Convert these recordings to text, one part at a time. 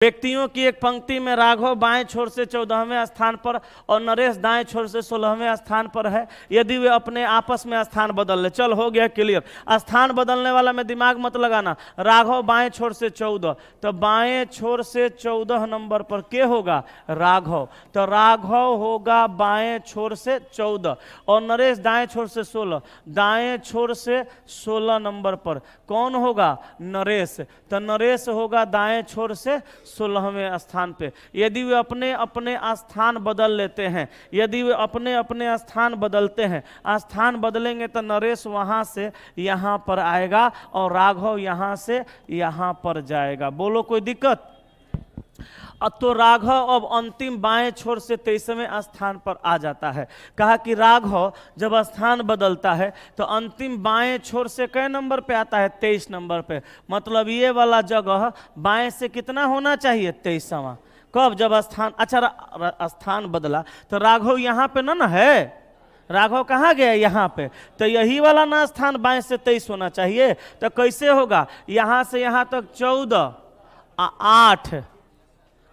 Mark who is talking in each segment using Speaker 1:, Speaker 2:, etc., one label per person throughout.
Speaker 1: व्यक्तियों की एक पंक्ति में राघव बाएं छोर से 14वें स्थान पर और नरेश दाएं छोर से 16वें स्थान पर है। यदि वे अपने आपस में स्थान बदल ले, चल हो गया क्लियर। स्थान बदलने वाला में दिमाग मत लगाना। राघव बाएं छोर से 14, तो बाएं छोर से 14 नंबर पर के होगा? राघव। तो राघव होगा बाएं छोर से 14 और नरेश दाएं छोर से 16, दाएं छोर से 16 नंबर पर कौन होगा? नरेश। तो नरेश होगा दाएं छोर से 16वें स्थान पे। यदि वे अपने अपने स्थान बदल लेते हैं, यदि वे अपने अपने स्थान बदलते हैं, स्थान बदलेंगे तो नरेश वहां से यहां पर आएगा और राघव यहां से यहां पर जाएगा। बोलो कोई दिक्कत? तो राघव अब अंतिम बाएं छोर से 23वें स्थान पर आ जाता है। कहा कि राघव जब स्थान बदलता है तो अंतिम बाएं छोर से कै नंबर पे आता है? 23 नंबर पे। मतलब ये वाला जगह बाएं से कितना होना चाहिए? 23वां। कब? जब स्थान, अच्छा स्थान बदला तो राघव यहाँ पे ना है, राघव कहाँ गया? यहाँ पे। तो यही वाला ना स्थान बाएं से 23 होना चाहिए। तो कैसे होगा? यहाँ से यहाँ तक 14 8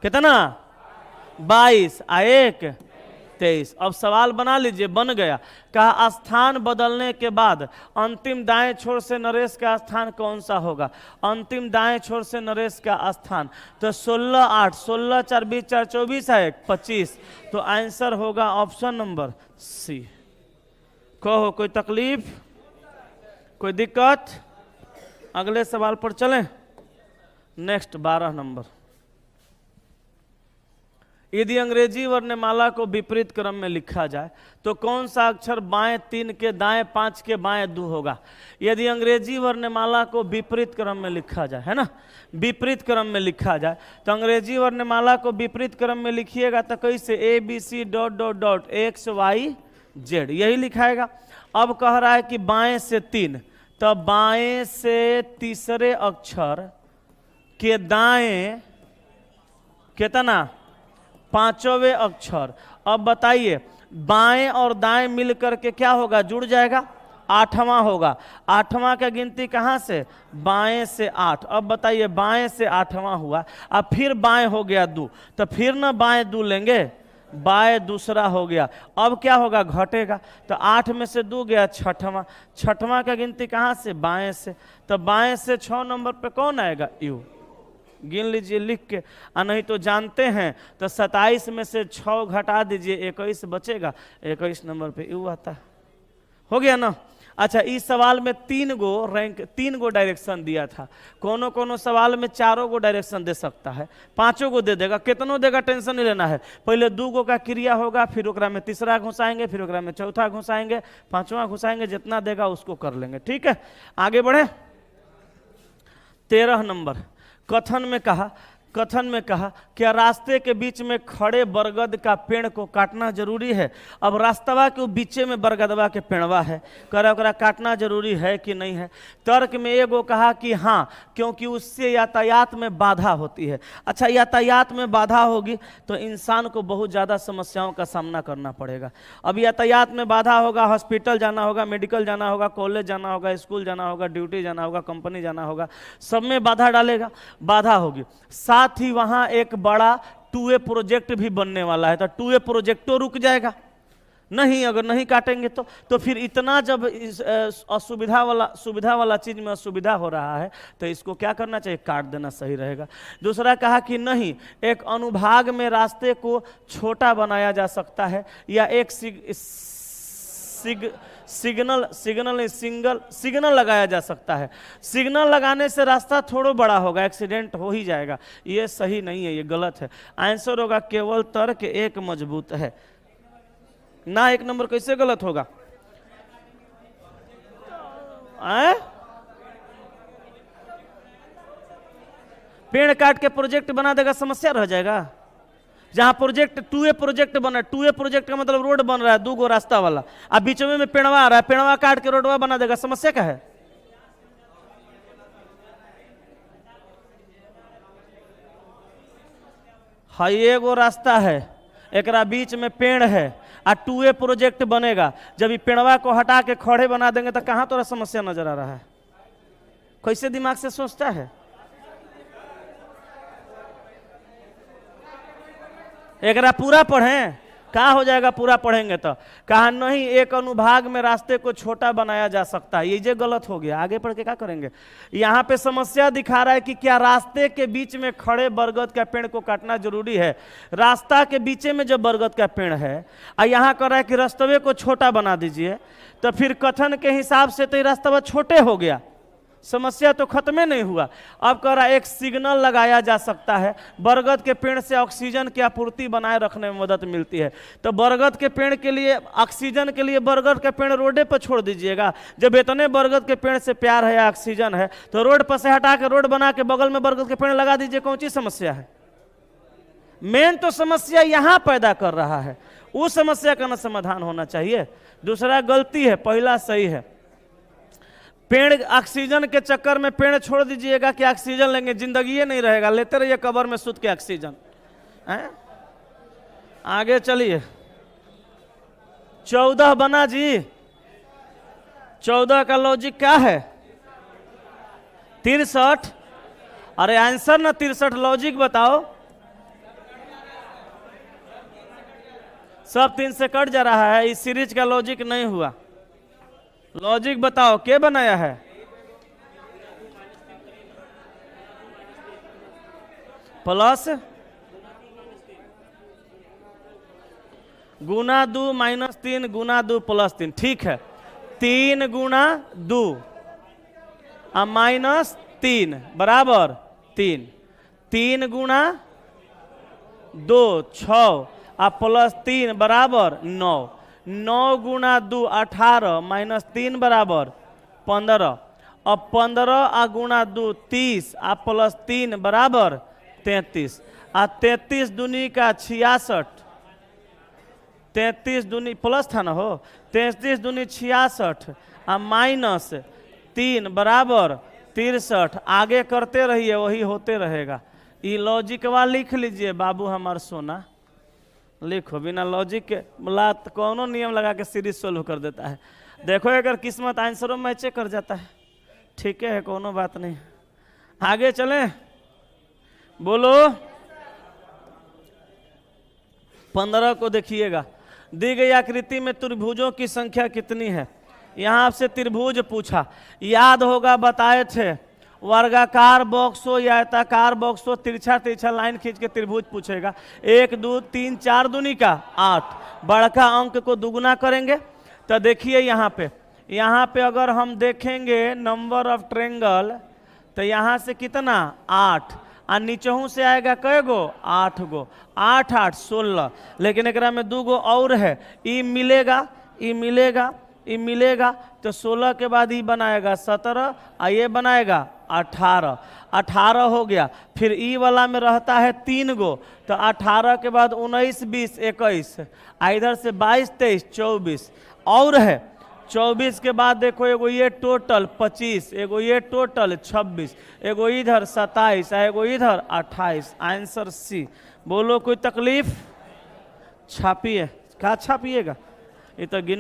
Speaker 1: कितना? 22 1 23। अब सवाल बना लीजिए, बन गया। कहा स्थान बदलने के बाद अंतिम दाएं छोर से नरेश का स्थान कौन सा होगा? अंतिम दाएं छोर से नरेश का स्थान तो 16 8 16 4 20 4 24 है 25। तो आंसर होगा ऑप्शन नंबर सी। कहो कोई तकलीफ, कोई दिक्कत? अगले सवाल पर चलें। Next 12 number. यदि अंग्रेजी वर्णमाला को विपरीत क्रम में लिखा जाए तो कौन सा अक्षर बाएं 3 के दाएं 5 के बाएं 2 होगा? यदि अंग्रेजी वर्णमाला को विपरीत क्रम में लिखा जाए, है ना, विपरीत क्रम में लिखा जाए तो अंग्रेजी वर्णमाला को विपरीत क्रम में लिखिएगा तो कैसे? ABC डॉट XYZ यही लिखाएगा। अब कह रहा है कि बाएं से 3, तो बाएं से तीसरे अक्षर के दाएं कितना? 5वें अक्षर। अब बताइए बाएं और दाएं मिलकर के क्या होगा? जुड़ जाएगा, 8वां होगा। 8वां का गिनती कहां से? बाएं से 8। अब बताइए बाएं से 8वां हुआ, अब फिर बाएं हो गया 2, तो फिर ना बाएं 2 लेंगे, बाएं दूसरा हो गया। अब क्या होगा? घटेगा। तो 8 में से 2 गया 6वां। 6वां का गिनती कहां से? बाएं से। तो बाएं से 6 नंबर पे कौन आएगा? यू। गिन लीजिए लिख के। नहीं तो जानते हैं तो 27 में से 6 घटा दीजिए, 21 बचेगा। 21 नंबर पे यू आता है। हो गया ना? अच्छा, इस सवाल में 3 गो डायरेक्शन दिया था। कोनो कोनो सवाल में 4 गो डायरेक्शन दे सकता है, 5 गो दे देगा, कितनों देगा टेंशन नहीं लेना है। पहले 2 गो का क्रिया होगा, फिर ओकरा में तीसरा घुसाएंगे, फिर ओकरा में चौथा घुसाएंगे, 5वां घुसाएंगे, जितना देगा उसको कर लेंगे। ठीक है, आगे बढ़े। 13 नंबर। कथन में कहा क्या रास्ते के बीच में खड़े बरगद का पेड़ को काटना जरूरी है? अब रास्तवा के बीचे में बरगदवा के पेड़वा है, कर ओकरा काटना जरूरी है कि नहीं है? तर्क में एगो कहा कि हाँ, क्योंकि उससे यातायात में बाधा होती है। अच्छा, यातायात में बाधा होगी तो इंसान को बहुत ज़्यादा समस्याओं का सामना करना पड़ेगा। अब यातायात में बाधा होगा, हॉस्पिटल जाना होगा, मेडिकल जाना होगा, कॉलेज जाना होगा, स्कूल जाना होगा, ड्यूटी जाना होगा, कंपनी जाना होगा, सब में बाधा डालेगा, बाधा होगी। साथ ही वहां एक बड़ा 2A प्रोजेक्ट भी बनने वाला है, तो 2A प्रोजेक्टो रुक जाएगा नहीं, अगर नहीं काटेंगे तो फिर इतना जब सुविधा वाला चीज में असुविधा हो रहा है तो इसको क्या करना चाहिए? काट देना सही रहेगा। दूसरा कहा कि नहीं, एक अनुभाग में रास्ते को छोटा बनाया जा सकता है या एक सिग्नल लगाया जा सकता है। सिग्नल लगाने से रास्ता थोड़ा बड़ा होगा, एक्सीडेंट हो ही जाएगा। ये सही नहीं है, ये गलत है। आंसर होगा केवल तर्क एक मजबूत है ना। 1 नंबर कैसे गलत होगा? पेड़ काट के प्रोजेक्ट बना देगा, समस्या रह जाएगा। जहां प्रोजेक्ट 2A प्रोजेक्ट बना, 2A प्रोजेक्ट का मतलब रोड बन रहा है 2 गो रास्ता वाला, अब बीच में पेड़वा आ रहा है, पेड़वा काट के रोडवा बना देगा, समस्या क्या है? हाँ, एगो रास्ता है, एकरा बीच में पेड़ है और 2A प्रोजेक्ट बनेगा। जब ये पेड़वा को हटा के खड़े बना देंगे तो कहां तोरा समस्या नजर आ रहा है? कैसे दिमाग से सोचता है? एकरा पूरा पढ़ें, क्या हो जाएगा पूरा पढ़ेंगे तो? कहा नहीं, एक अनुभाग में रास्ते को छोटा बनाया जा सकता है। ये गलत हो गया, आगे पढ़ के क्या करेंगे? यहाँ पे समस्या दिखा रहा है कि क्या रास्ते के बीच में खड़े बरगद का पेड़ को काटना जरूरी है? रास्ता के बीच में जो बरगद का पेड़ है, यहाँ कर रहा है कि रास्ते को छोटा बना दीजिए, तो फिर कथन के हिसाब से तो ये रास्ता छोटे हो गया, समस्या तो खत्म ही नहीं हुआ। अब कह रहा है एक सिग्नल लगाया जा सकता है, बरगद के पेड़ से ऑक्सीजन की आपूर्ति बनाए रखने में मदद मिलती है। तो बरगद के पेड़ के लिए, ऑक्सीजन के लिए बरगद के पेड़ रोडे पर छोड़ दीजिएगा। जब इतने बरगद के पेड़ से प्यार है, ऑक्सीजन है, तो रोड पर से हटा के रोड बना के बगल में बरगद के पेड़ लगा दीजिए, कौन सी समस्या है? मेन तो समस्या यहाँ पैदा कर रहा है, उस समस्या का न समाधान होना चाहिए। दूसरा गलती है, पहला सही है। पेड़ ऑक्सीजन के चक्कर में पेड़ छोड़ दीजिएगा कि ऑक्सीजन लेंगे, जिंदगी नहीं रहेगा, लेते रहिए कब्र में सुत के ऑक्सीजन। आगे चलिए, 14 बना जी। 14 का लॉजिक क्या है? 63। अरे आंसर ना 63, लॉजिक बताओ। सब 3 से कट जा रहा है, इस सीरीज का लॉजिक नहीं हुआ। लॉजिक बताओ, क्या बनाया है? प्लस गुना 2 -3 गुना 2 +3, ठीक है। 3 गुना 2 -3 बराबर 3। 3 गुना 2 6 +3 बराबर 9। 9 गुना 2 18 -3 बराबर 15। अब 15 गुना 2 30 +3 बराबर 33। 33 दूनी का 66, 33 दूनी प्लस था ना हो, 33 दूनी 66 -3 बराबर 63। आगे करते रहिए, वही होते रहेगा। ये लॉजिकवा लिख लीजिए बाबू हमार सोना, लिखो। बिना लॉजिक के कौनो नियम लगा के सीरीज सोल्व कर देता है। देखो अगर किस्मत आंसरों में मैच कर जाता है, ठीक है, कोनो बात नहीं। आगे चलें, बोलो। 15 को देखिएगा, दी गई आकृति में त्रिभुजों की संख्या कितनी है? यहाँ आपसे त्रिभुज पूछा, याद होगा बताए थे, वर्गाकार बॉक्स हो या आयताकार बॉक्स हो, तिरछा तिरछा लाइन खींच के त्रिभुज पूछेगा। 1 2 3 4 दूनी का 8, बड़का अंक को दुगुना करेंगे। तो देखिए यहाँ पे अगर हम देखेंगे नंबर ऑफ ट्रेंगल, तो यहाँ से कितना 8, और नीचहू से आएगा कै गो 8 गो, 8 8 16। लेकिन एकरा में 2 गो और है, ई मिलेगा, ई मिलेगा, ई मिलेगा, तो 16 के बाद ई बनाएगा 17, और ये बनाएगा 18। 18 हो गया। फिर ई वाला में रहता है 3 गो, तो 18 के बाद 19 20 21, इधर से 22 23 24 और है। 24 के बाद देखो एगो ये टोटल 25, एगो ये टोटल 26, एगो इधर 27, एगो इधर 28। Answer C. बोलो कोई तकलीफ? छापिए, क्या छापिएगा? ये तो गिन